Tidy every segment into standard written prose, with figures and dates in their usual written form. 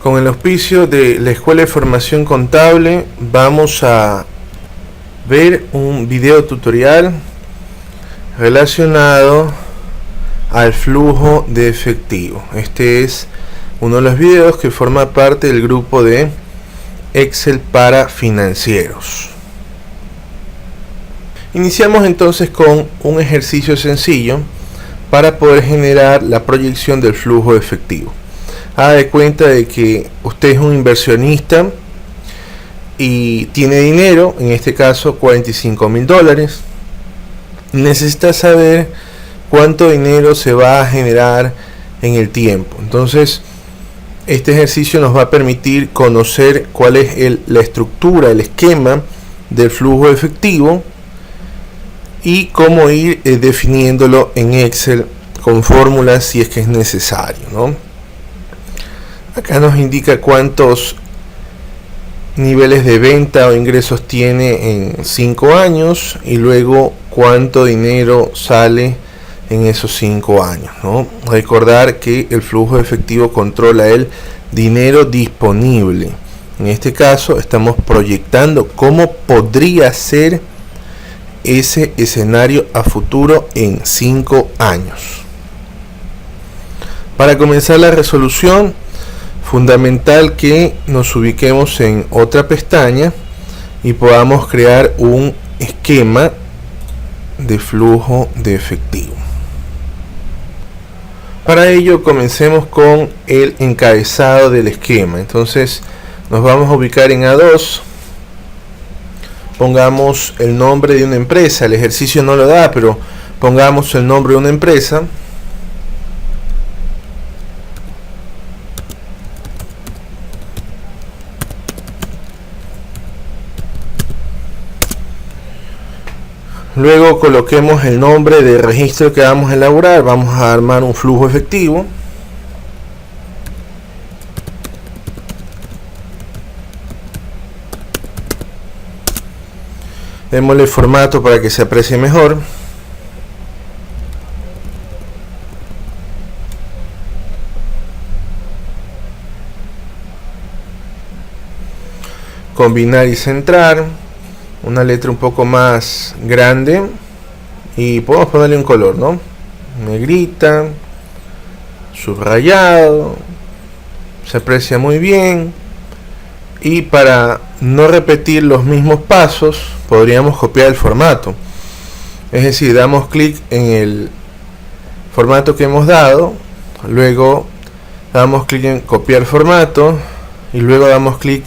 Con el auspicio de la Escuela de Formación Contable vamos a ver un video tutorial relacionado al flujo de efectivo. Este es uno de los videos que forma parte del grupo de Excel para financieros. Iniciamos entonces con un ejercicio sencillo para poder generar la proyección del flujo de efectivo. Haga de cuenta de que usted es un inversionista y tiene dinero, en este caso $45,000. Necesita saber cuánto dinero se va a generar en el tiempo. Entonces, este ejercicio nos va a permitir conocer cuál es la estructura, el esquema del flujo de efectivo y cómo ir definiéndolo en Excel con fórmulas si es que es necesario, ¿no? Acá nos indica cuántos niveles de venta o ingresos tiene en 5 años y luego cuánto dinero sale en esos 5 años, ¿no? Recordar que el flujo de efectivo controla el dinero disponible. En este caso estamos proyectando cómo podría ser ese escenario a futuro en 5 años. Para comenzar la resolución, fundamental que nos ubiquemos en otra pestaña y podamos crear un esquema de flujo de efectivo. Para ello comencemos con el encabezado del esquema. Entonces nos vamos a ubicar en A2, pongamos el nombre de una empresa. El ejercicio no lo da, pero pongamos el nombre de una empresa. Luego coloquemos el nombre de registro que vamos a elaborar. Vamos a armar un flujo efectivo. Démosle formato para que se aprecie mejor. Combinar y centrar. Una letra un poco más grande y podemos ponerle un color, ¿no? Negrita, subrayado, se aprecia muy bien. Y para no repetir los mismos pasos podríamos copiar el formato, es decir, damos clic en el formato que hemos dado, luego damos clic en copiar formato y luego damos clic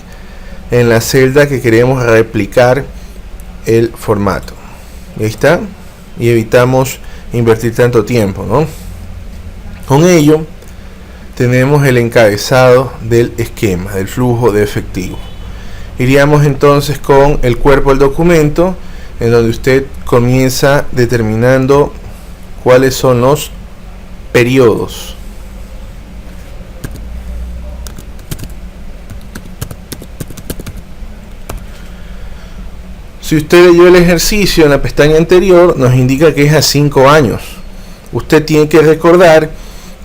en la celda que queremos replicar el formato. Ahí está, y evitamos invertir tanto tiempo, ¿no? Con ello tenemos el encabezado del esquema del flujo de efectivo. Iríamos entonces con el cuerpo del documento, en donde usted comienza determinando cuáles son los periodos. Si usted leyó el ejercicio en la pestaña anterior, nos indica que es a 5 años. Usted tiene que recordar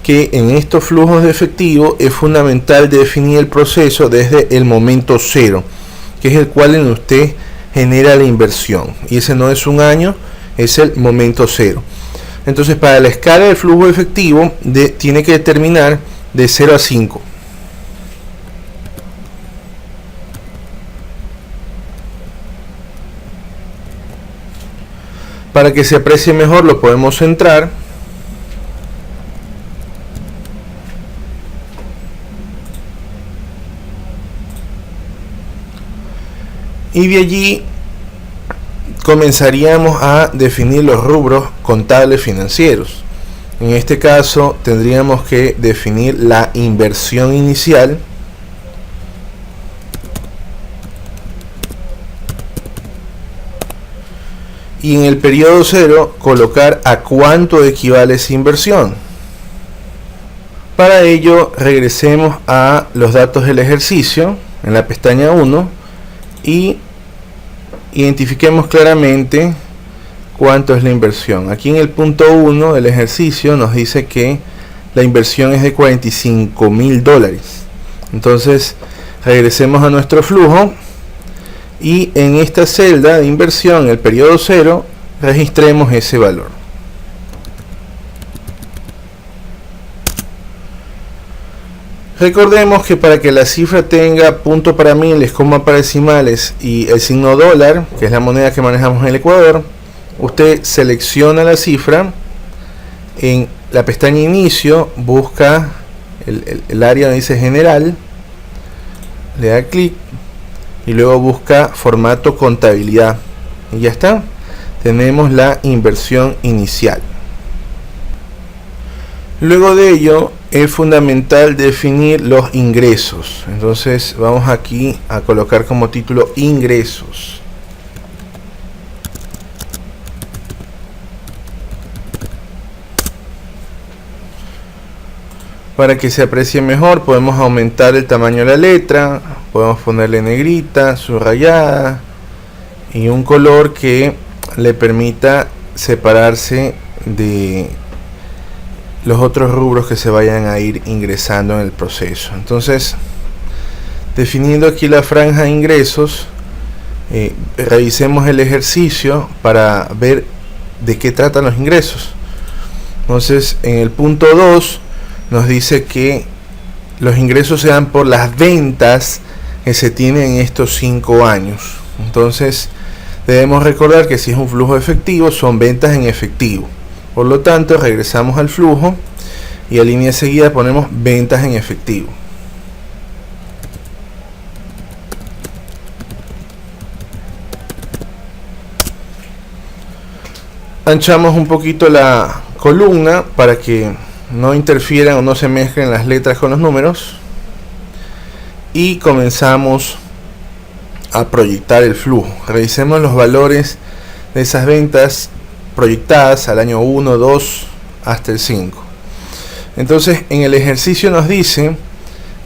que en estos flujos de efectivo es fundamental definir el proceso desde el momento cero, que es el cual en usted genera la inversión. Y ese no es un año, es el momento cero. Entonces, para la escala del flujo de efectivo, tiene que determinar de 0 a 5. Para que se aprecie mejor lo podemos centrar. Y de allí comenzaríamos a definir los rubros contables financieros. En este caso tendríamos que definir la inversión inicial, y en el periodo 0 colocar a cuánto equivale esa inversión. Para ello regresemos a los datos del ejercicio en la pestaña 1 y identifiquemos claramente cuánto es la inversión. Aquí en el punto 1 del ejercicio nos dice que la inversión es de $45,000. Entonces regresemos a nuestro flujo y en esta celda de inversión, el periodo 0, registremos ese valor. Recordemos que para que la cifra tenga punto para miles, coma para decimales y el signo dólar, que es la moneda que manejamos en el Ecuador, usted selecciona la cifra, en la pestaña inicio busca el área donde dice general, le da clic y luego busca formato contabilidad y ya está, tenemos la inversión inicial. Luego de ello es fundamental definir los ingresos. Entonces vamos aquí a colocar como título ingresos. Para que se aprecie mejor podemos aumentar el tamaño de la letra, podemos ponerle negrita, subrayada y un color que le permita separarse de los otros rubros que se vayan a ir ingresando en el proceso. Entonces, definiendo aquí la franja de ingresos, revisemos el ejercicio para ver de qué tratan los ingresos. Entonces, en el punto 2 nos dice que los ingresos se dan por las ventas que se tienen en estos 5 años. Entonces, debemos recordar que si es un flujo efectivo, son ventas en efectivo. Por lo tanto, regresamos al flujo y a línea seguida ponemos ventas en efectivo. Anchamos un poquito la columna para que no interfieran o no se mezclen las letras con los números y comenzamos a proyectar el flujo. Revisemos los valores de esas ventas proyectadas al año 1, 2 hasta el 5. Entonces en el ejercicio nos dice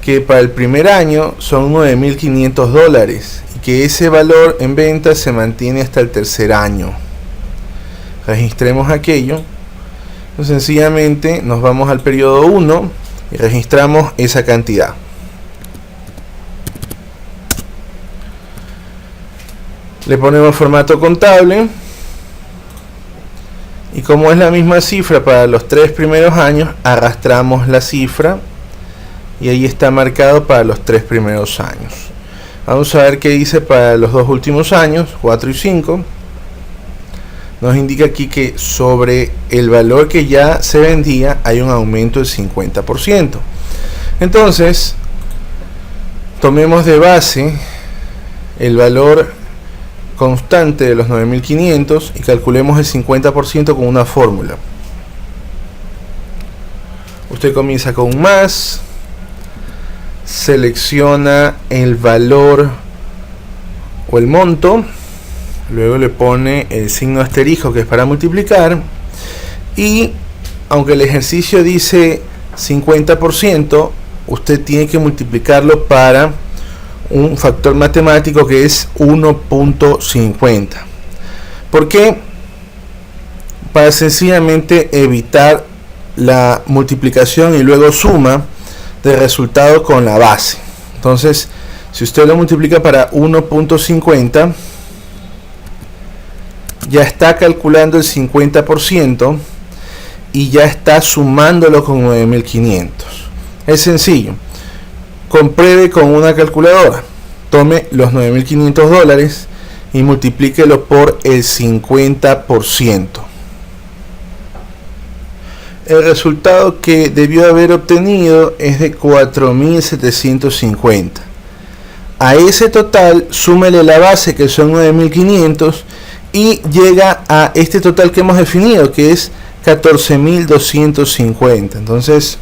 que para el primer año son $9.500 y que ese valor en ventas se mantiene hasta el tercer año. Registremos aquello. Entonces, sencillamente nos vamos al periodo 1 y registramos esa cantidad. Le ponemos formato contable. Y como es la misma cifra para los 3 primeros años, arrastramos la cifra y ahí está marcado para los 3 primeros años. Vamos a ver qué dice para los 2 últimos años, 4 y 5. Nos indica aquí que sobre el valor que ya se vendía hay un aumento del 50%. Entonces, tomemos de base el valor constante de los 9.500 y calculemos el 50% con una fórmula. Usted comienza con un más, selecciona el valor o el monto, luego le pone el signo asterisco que es para multiplicar y aunque el ejercicio dice 50%, usted tiene que multiplicarlo para un factor matemático que es 1.50. ¿Por qué? Para sencillamente evitar la multiplicación y luego suma de resultado con la base. Entonces, si usted lo multiplica para 1.50, ya está calculando el 50% y ya está sumándolo con 9.500. Es sencillo. Compruebe con una calculadora. Tome los $9.500 y multiplíquelo por el 50%. El resultado que debió haber obtenido es de 4.750. A ese total súmele la base que son 9.500 y llega a este total que hemos definido que es 14.250. Entonces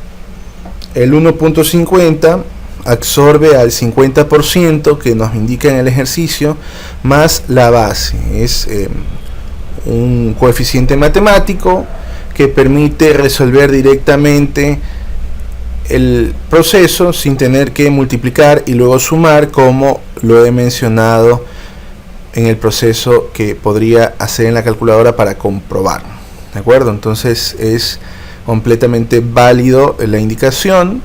el 1.50 absorbe al 50% que nos indica en el ejercicio más la base. Es un coeficiente matemático que permite resolver directamente el proceso sin tener que multiplicar y luego sumar, como lo he mencionado en el proceso que podría hacer en la calculadora para comprobar. ¿De acuerdo? Entonces es completamente válido la indicación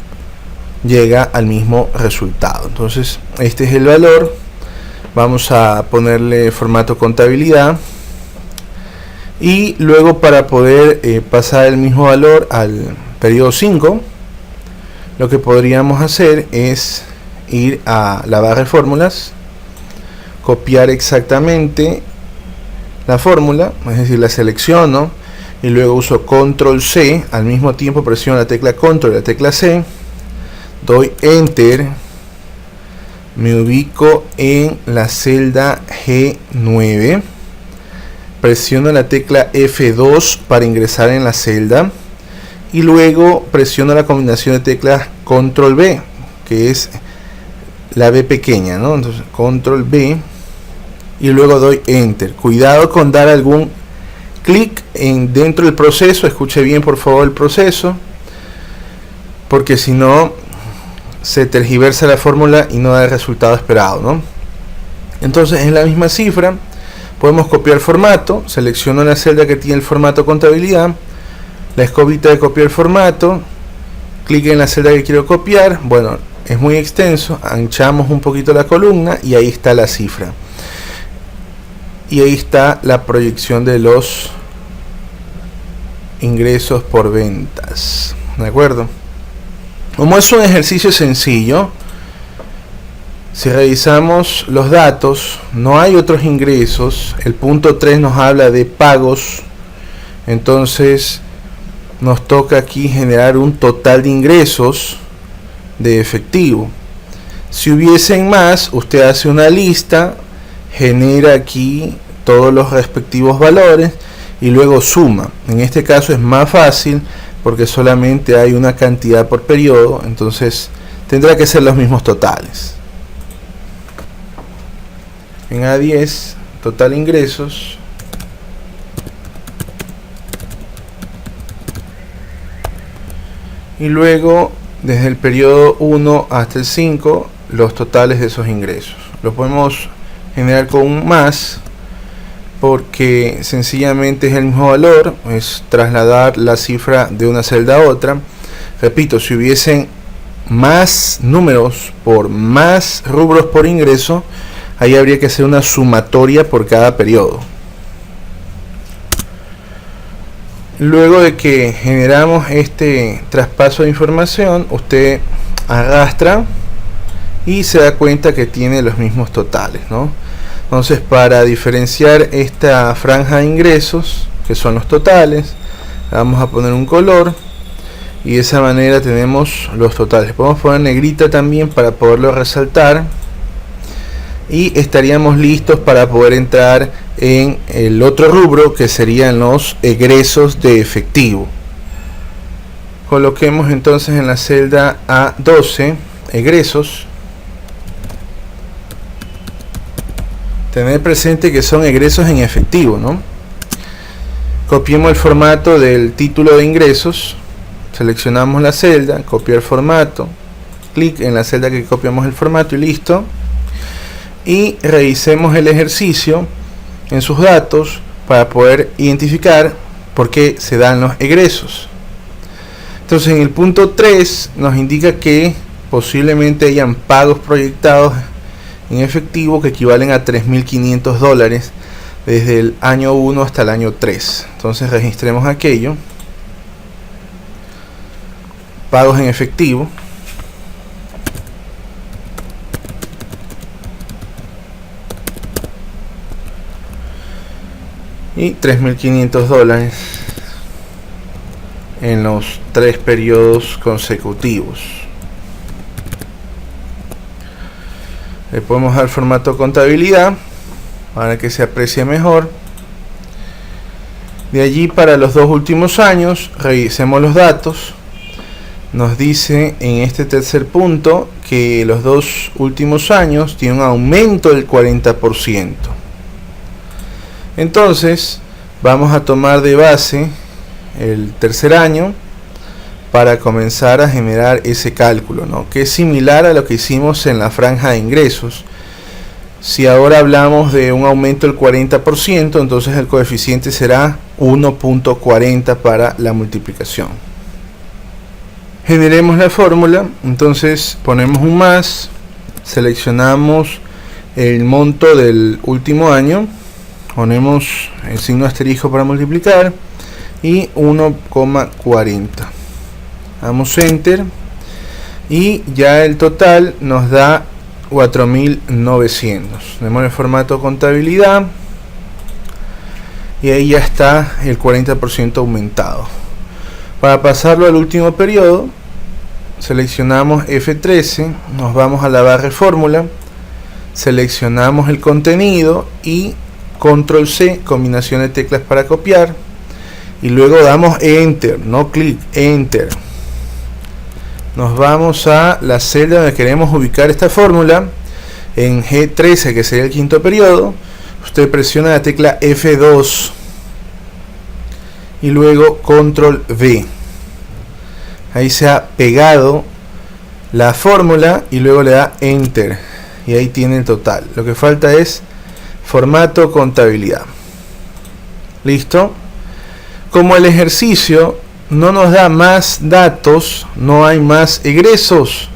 llega al mismo resultado. Entonces este es el valor. Vamos a ponerle formato contabilidad, y luego para poder pasar el mismo valor al periodo 5, lo que podríamos hacer es ir a la barra de fórmulas, copiar exactamente la fórmula, es decir, la selecciono y luego uso control C, al mismo tiempo presiono la tecla control y la tecla C, doy enter, me ubico en la celda G9, presiono la tecla F2 para ingresar en la celda y luego presiono la combinación de teclas control B, que es la B pequeña, ¿no? Entonces control B y luego doy enter. Cuidado con dar algún clic dentro del proceso, escuche bien por favor el proceso, porque si no se tergiversa la fórmula y no da el resultado esperado, ¿no? Entonces en la misma cifra podemos copiar formato, selecciono la celda que tiene el formato contabilidad, la escobita de copiar formato, clic en la celda que quiero copiar, bueno, es muy extenso, anchamos un poquito la columna y ahí está la cifra. Y ahí está la proyección de los ingresos por ventas, ¿de acuerdo? Como es un ejercicio sencillo, si revisamos los datos, no hay otros ingresos. El punto 3 nos habla de pagos, entonces nos toca aquí generar un total de ingresos de efectivo. Si hubiesen más, usted hace una lista, genera aquí todos los respectivos valores y luego suma. En este caso es más fácil porque solamente hay una cantidad por periodo, entonces tendrá que ser los mismos totales. En A10, total ingresos, y luego desde el periodo 1 hasta el 5 los totales de esos ingresos. Lo podemos generar con un más porque sencillamente es el mismo valor, es trasladar la cifra de una celda a otra. Repito, si hubiesen más números por más rubros por ingreso, ahí habría que hacer una sumatoria por cada periodo. Luego de que generamos este traspaso de información, usted arrastra y se da cuenta que tiene los mismos totales, ¿no? Entonces, para diferenciar esta franja de ingresos, que son los totales, vamos a poner un color y de esa manera tenemos los totales. Podemos poner negrita también para poderlo resaltar y estaríamos listos para poder entrar en el otro rubro, que serían los egresos de efectivo. Coloquemos entonces en la celda A12 egresos. Tener presente que son egresos en efectivo, ¿no? Copiemos el formato del título de ingresos, seleccionamos la celda, copiar formato, clic en la celda que copiamos el formato y listo. Y revisemos el ejercicio en sus datos para poder identificar por qué se dan los egresos. Entonces en el punto 3 nos indica que posiblemente hayan pagos proyectados en efectivo que equivalen a $3.500 desde el año 1 hasta el año 3. Entonces registremos aquello. Pagos en efectivo. Y $3.500 en los 3 periodos consecutivos. Le podemos dar formato contabilidad para que se aprecie mejor. De allí para los 2 últimos años, revisemos los datos. Nos dice en este tercer punto que los 2 últimos años tienen un aumento del 40%. Entonces vamos a tomar de base el tercer año para comenzar a generar ese cálculo, ¿no? Que es similar a lo que hicimos en la franja de ingresos. Si ahora hablamos de un aumento del 40%, entonces el coeficiente será 1.40 para la multiplicación. Generemos la fórmula. Entonces ponemos un más, seleccionamos el monto del último año, ponemos el signo asterisco para multiplicar y 1,40. Damos enter y ya el total nos da 4.900. Tenemos el formato contabilidad y ahí ya está el 40% aumentado. Para pasarlo al último periodo, seleccionamos F13, nos vamos a la barra de fórmula, seleccionamos el contenido y control C, combinación de teclas para copiar, y luego damos enter, no clic, enter. Nos vamos a la celda donde queremos ubicar esta fórmula, en G13, que sería el quinto periodo. Usted presiona la tecla F2 y luego control V. Ahí se ha pegado la fórmula y luego le da enter y ahí tiene el total. Lo que falta es formato contabilidad. Listo. Como el ejercicio no nos da más datos, no hay más egresos,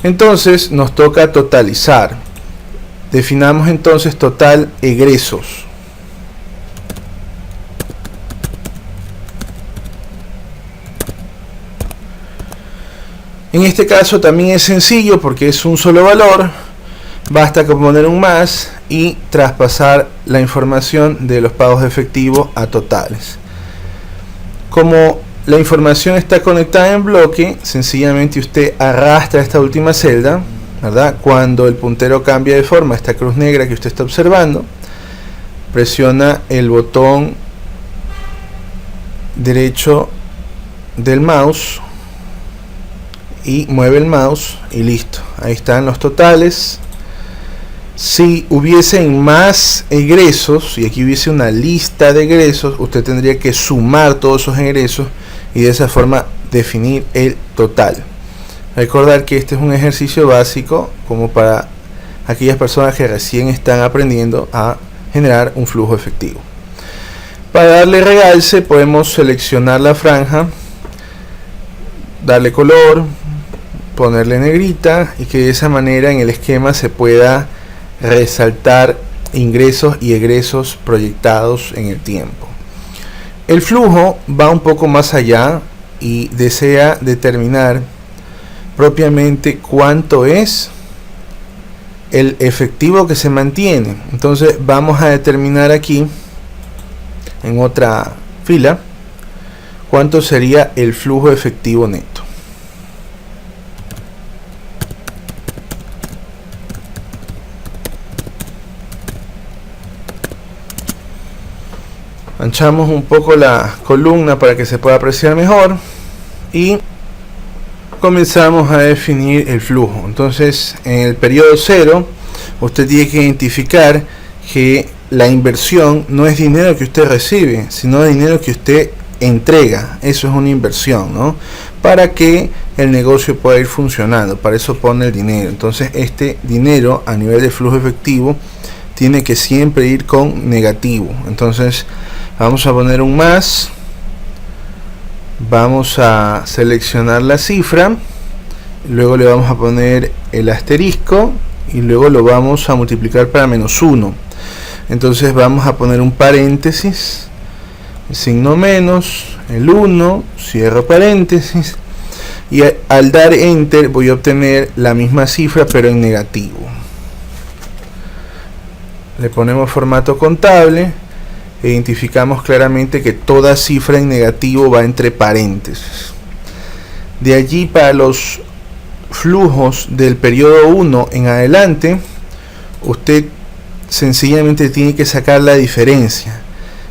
entonces nos toca totalizar. Definamos entonces total egresos. En este caso también es sencillo porque es un solo valor. Basta con poner un más y traspasar la información de los pagos de efectivo a totales. Como la información está conectada en bloque, sencillamente usted arrastra esta última celda, ¿verdad? Cuando el puntero cambia de forma, esta cruz negra que usted está observando, presiona el botón derecho del mouse y mueve el mouse y listo. Ahí están los totales. Si hubiesen más egresos y aquí hubiese una lista de egresos, usted tendría que sumar todos esos egresos y de esa forma definir el total. Recordar que este es un ejercicio básico como para aquellas personas que recién están aprendiendo a generar un flujo efectivo. Para darle realce podemos seleccionar la franja, darle color, ponerle negrita y que de esa manera en el esquema se pueda resaltar ingresos y egresos proyectados en el tiempo. El flujo va un poco más allá y desea determinar propiamente cuánto es el efectivo que se mantiene. Entonces vamos a determinar aquí en otra fila cuánto sería el flujo efectivo neto. Anchamos un poco la columna para que se pueda apreciar mejor y comenzamos a definir el flujo. Entonces en el periodo 0 usted tiene que identificar que la inversión no es dinero que usted recibe, sino dinero que usted entrega. Eso es una inversión, ¿no? Para que el negocio pueda ir funcionando, para eso pone el dinero. Entonces este dinero a nivel de flujo efectivo tiene que siempre ir con negativo. Entonces vamos a poner un más, vamos a seleccionar la cifra, luego le vamos a poner el asterisco y luego lo vamos a multiplicar para -1. Entonces vamos a poner un paréntesis, el signo menos, el 1, cierro paréntesis y al dar enter voy a obtener la misma cifra pero en negativo. Le ponemos formato contable. Identificamos claramente que toda cifra en negativo va entre paréntesis. De allí para los flujos del periodo 1 en adelante, usted sencillamente tiene que sacar la diferencia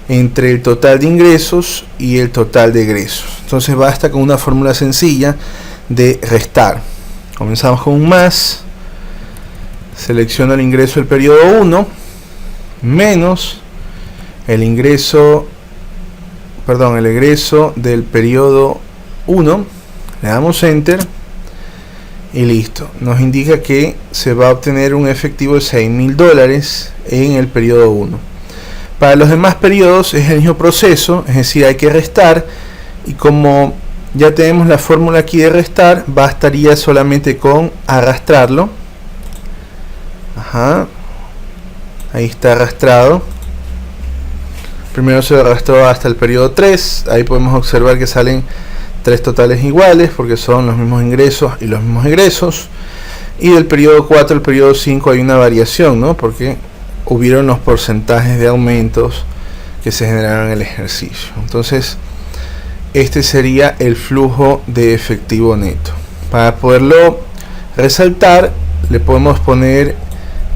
entre el total de ingresos y el total de egresos. Entonces basta con una fórmula sencilla de restar. Comenzamos con un más, selecciono el ingreso del periodo 1, menos el egreso del periodo 1, le damos enter y listo. Nos indica que se va a obtener un efectivo de $6.000 en el periodo 1. Para los demás periodos es el mismo proceso, es decir, hay que restar y como Ya tenemos la fórmula aquí de restar, bastaría solamente con arrastrarlo. Ajá. Ahí está arrastrado. Primero se arrastró hasta el periodo 3, ahí podemos observar que salen 3 totales iguales porque son los mismos ingresos y los mismos egresos. Y del periodo 4 al periodo 5 hay una variación, ¿no? Porque hubieron los porcentajes de aumentos que se generaron en el ejercicio. Entonces, este sería el flujo de efectivo neto. Para poderlo resaltar, le podemos poner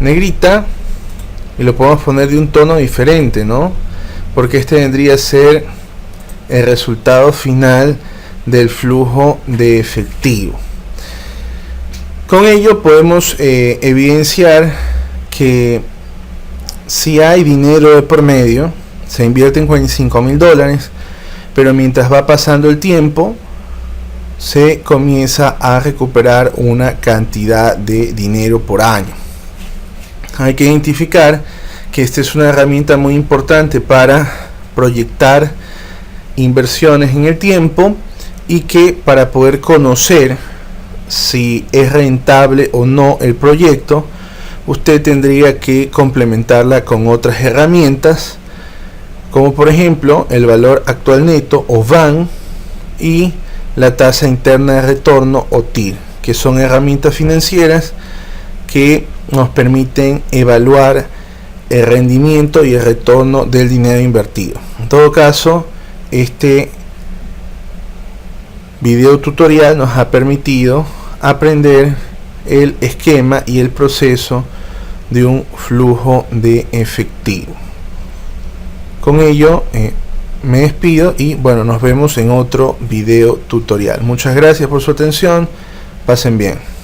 negrita y lo podemos poner de un tono diferente, ¿no? Porque este vendría a ser el resultado final del flujo de efectivo. Con ello podemos evidenciar que si hay dinero de por medio, se invierte en $45.000, pero mientras va pasando el tiempo se comienza a recuperar una cantidad de dinero por año. Hay que identificar que esta es una herramienta muy importante para proyectar inversiones en el tiempo y que para poder conocer si es rentable o no el proyecto, usted tendría que complementarla con otras herramientas, como por ejemplo el valor actual neto o VAN y la tasa interna de retorno o TIR, que son herramientas financieras que nos permiten evaluar el rendimiento y el retorno del dinero invertido. En todo caso, este video tutorial nos ha permitido aprender el esquema y el proceso de un flujo de efectivo. Con ello me despido y bueno, nos vemos en otro video tutorial. Muchas gracias por su atención, pasen bien.